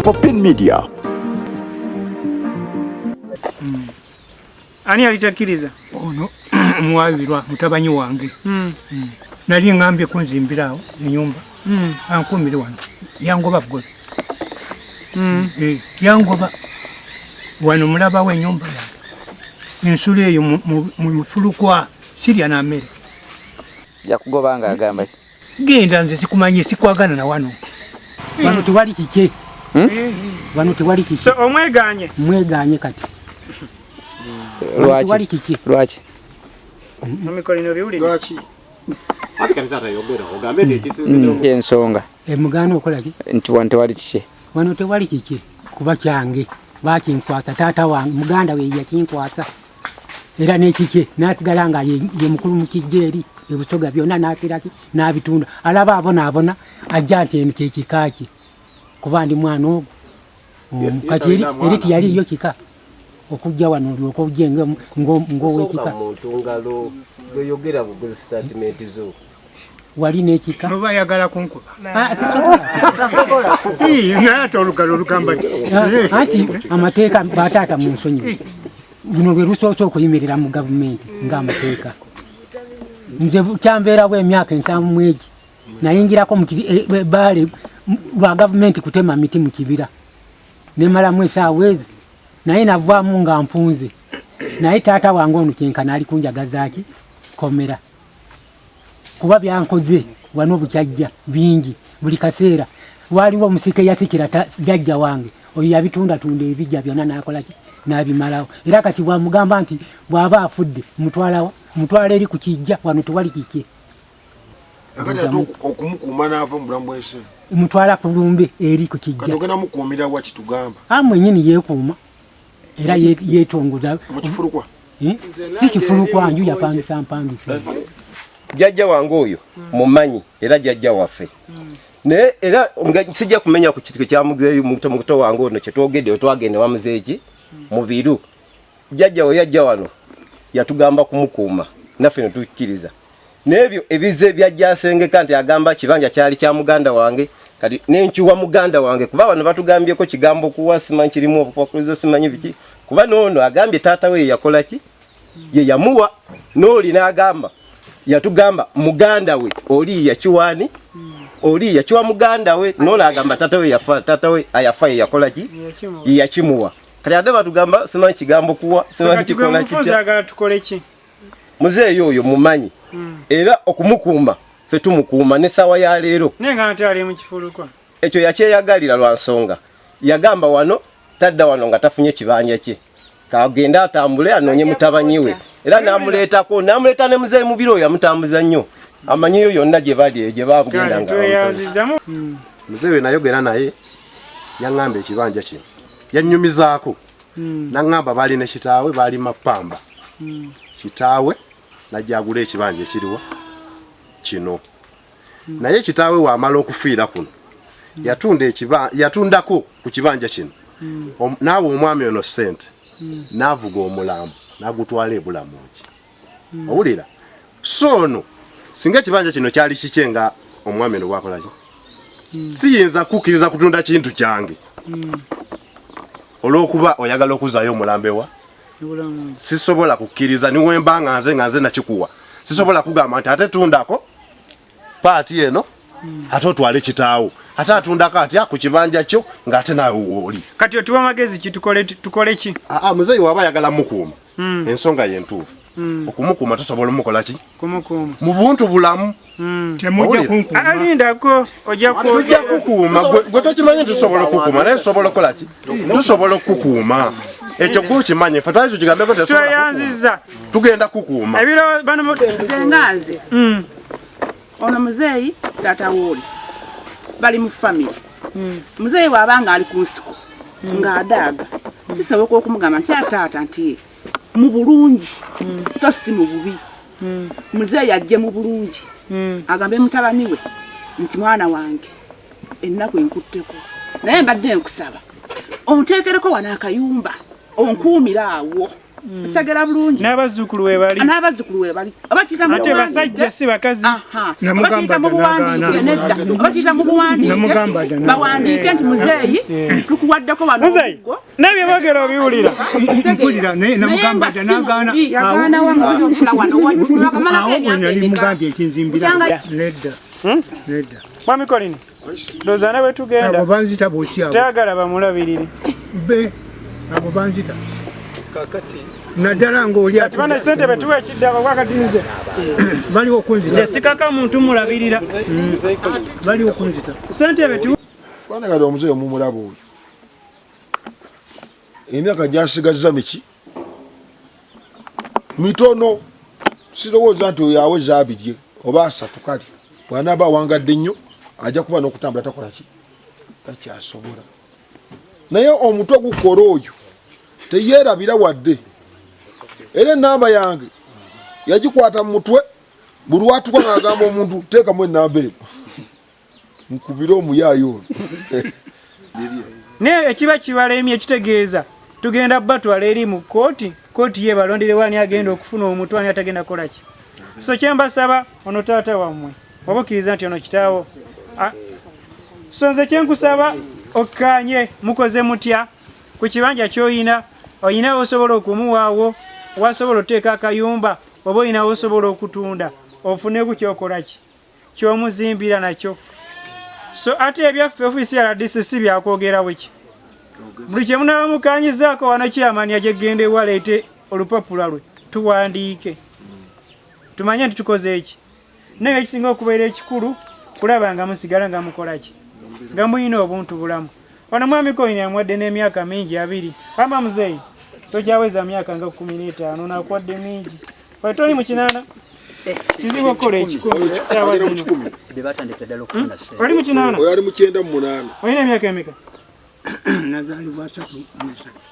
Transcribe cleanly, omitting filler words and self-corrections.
Popin Media. Ani alitakiriza? Ono mwabirwa mutabanyi wange. Nali ngambye kunzimbirawo enyumba. Ankumire wano. Yangoba gwe. Yangoba wano mulaba we nyumba yange. Ensulu eyo mu mufulukwa sirya na mmere. Yakugobanga agamba ki? Genda nze sikumanye sikwagana na wano. Wano tewali kike. Wano tewali kike. So omweganye. Mweganye kati. Lwaki? Amikolino biuli. Lwaki? Atikali tata yogera ogambe ndekisize. Ensonga. Emugano okola ki? Nti wano tewali kike. Wano tewali kike. Kuba kyange. Bakinkwata tata wange muganda we yakinkwata. Era n'ekike n'asigala nga ye mukulu mu kijjeeri ebusoga byonna n'ateraki n'abitunda. Alaba abona ajja nti eno kye kikaaki. Kuba ndi mwana ogwo. Kati eri tiyaliyo kika. Okujja wano olyoka ojje ng'owekika. Omuntu ngalo yogera bugulu statement zo. Wali n'ekika. Oba ayagala kunkuba. Tasobola. Naye olugalo olugamba ki? Anti amateeka bataata mu nsonyi. Luno lwe lusoose okuyimirira mu gavumenti ng'amateeka. Nze kyambeerawo emyaka 7 mu egi. Nayingirako mu baale lwa gavumenti kutema miti mu kibira. Nemalamu esaawa ezo. Naye navaamu nga mpunze. Naye taata wange ono kyenkana ali kunjagaza ki? Komera. Kuba byankoze wano bukyajja bingi buli kaseera. Waliwo omusike yasikira jjajja wange. Oyo yabitunda ebijja byonna n'akola ki? N'abimalawo. Era kati bwamugamba nti bw'aba afudde mutwala eri ku kijja wano tewali kike. Akati okumukuuma n'ava mu bulamu bw'ensi. Mutwala ku lumbe eri ku kijja. Kati ogenda mukuumira wa kitugamba? Mwennyini yeekuuma. Era yeetongoza. Mu kifulukwa? Si kifulukwa nju yapangisa. Jjajja wange oyo mumanyi era jjajja waffe. Naye era sijja kumenya ku kitiko kya mugeyo muto wange ono kye twagende wamuzeeki mu biru. Jjajja we yajja wano yatugamba kumukuuma naffe ne tukkiriza. N'ebyo ebize byajjasengeka nti agamba kibanja kyali kya muganda wange kati n'enkiwa muganda wange kuba wano batugambyeko kigambo kuwa simanyi kirimu obupakuluzo simanyi biki kuba n'ono agambye taata we yakola ki ye yamuwa n'oli n'agamba yatugamba muganda we oli yakiwani oli yakiwa muganda we n'oli agamba taata we ayafa ye yakola ki ye yakimuwa kati ate batugamba simanyi kigambo kuwa simanyi kikola ki muzeeyi oyo mumanyi era okumukuuma ffe tumukuuma ne sawa ya leero nenga nti ali mu kifulukwa ekyo yakyeyagalira lwa nsonga yagamba wano tadda wano nga tafunye kibanja kye kagenda atambule anoonye mutabanyi we era n'amuleeta ne muzeeyi mubiro oyo yamutambuza nnyo amanyiyo yonna gye bali gye bagenda nga muzeeyi we nayogera naye yaŋŋamba ekibanja kino yannyumizaako naŋŋamba baali ne kitaawe baali mapamba kitaawe najja agula ekibanja ekiriwa kino naye kitaawe waamala okufiira kuno yatundako ku kibanja kino naawe omwami ono ssente n'avuga omulambo n'agutwala ebulamuki owulira so ono singa ekibanja kino kyali kike nga omwami ono bwakola ki siyinza kukkiriza kutunda kintu kyange olw'okuba oyagala okuzaayo omulambo ewa sisobola kukkiriza niwe mba nga nze nakikuwa sisobola kugamba nti ate tundako paati eno ate otwale kitaawo ate atundako atya ku kibanja kyo ng'ate naawe oli kati otuwa magezi ki tukole ki muzeeyi waba ayagala mukuuma ensonga yentuufu okumukuuma tosobola omukola ki mu buntu bulamu alindako tujja kukuuma gwe tokimanyi nti tusobola okukuuma naye tusobola okukola ki tusobola okukuuma ekyo gw'okimanyi ffe twali tukigambeko tweyanziza tugenda kukuuma zenganze ono muzeeyi taata wooli bali mu famire muzeeyi bw'abanga ali ku nsiko ng'adaaga kisoboka okumugamba nti ataata nti mu bulungi so si mu bubi muzeeyi ajje mu bulungi agambe mutabani we nti mwana wange ennaku enkutteko naye mbadde nkusaba onteekereko wano akayumba onkuumira awo sagera bulungi n'abazzukulu we bali n'abazzukulu we bali abakiyita mu ate basajja si bakazi abakiyita mu buwandiike nedda abakiyita mu buwandiike bawandiike nti muzeeyi tukuwaddeko wano nabye boogera obiwulira mpulira naye namugamba dda n'agaana yagaana wanga ofula wano wakamalako nali mugambye ekinzimbira nedda nedda mwami Kolini ndowooza ne bwe tugenda abo banzita bw'okyabo tayagala bamulabirire be abo banzita kakati naddala ng'oli ati bana sente betuwa ekiddako kwakatinze baliwo okunzita tesikaka muntu mulabirira baliwo okunzita sente betuwa bana kati omuzeeyi omumulaba oyo emyaka gyasigaza miki mitono sirowooza nti oyo aweza abirye oba asatu kale bw'anaaba awangadde nnyo ajja kuba n'okutambula takola ki takyasobola naye omutwe gukola oyo teyeerabira wadde era enamba yange yagikwata mu mutwe buli watuka ng'agamba omuntu teekamu enamba eno nkubire omuyaayo ono naye ekiba kibalemye ekitegeeza tugenda batwala eri mu kooti ye balondere wani agenda okufuna omuntu ani atagenda kukola ki so kyembasaba ono taata wammwe oba okkiriza nti ono kitaawo so nze kyenkusaba okkanye mukoze mutya ku kibanja ky'oyina oyinawo osobola okumuwaawo wasobola oteeka akayumba oba oyinawo osobola okutunda ofuneku kyokola ki kyomuzimbira nakyo so ate ebyaffe ofiisi ya RDC byakwogerawo ki buli kye munaaba mukanyizaako wano kyamanya gyegende waleete olupapula lwe tuwandiike tumanye nti tukoze eki naye ekisinga okubeera ekikulu kulaba nga musigala nga mukola ki nga muyina obuntu bulamu wano mwami Kolini amwadde n'emyaka mingi 2 amba muzeeyi tokyaweza myaka nga 15 nakwadde mingi oyo toli mu kinaana kizibu okukola ekikumi saawa zino oli mu kinaana oyo ali mu 98 olina emyaka emeka nazaalibwa 3